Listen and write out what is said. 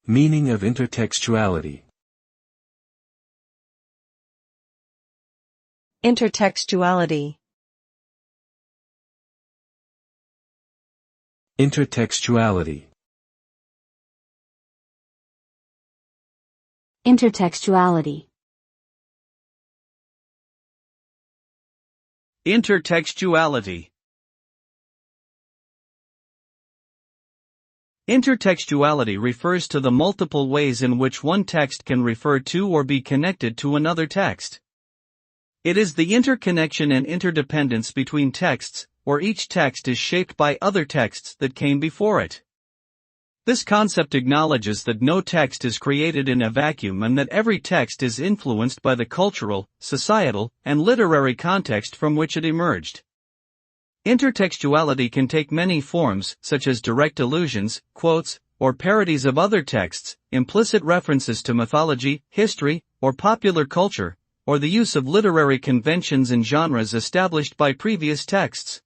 Meaning of intertextuality. Intertextuality. Intertextuality. Intertextuality. Intertextuality. Intertextuality refers to the multiple ways in which one text can refer to or be connected to another text. It is the interconnection and interdependence between texts, where each text is shaped by other texts that came before it. This concept acknowledges that no text is created in a vacuum and that every text is influenced by the cultural, societal, and literary context from which it emerged. Intertextuality can take many forms, such as direct allusions, quotes, or parodies of other texts, implicit references to mythology, history, or popular culture, or the use of literary conventions and genres established by previous texts.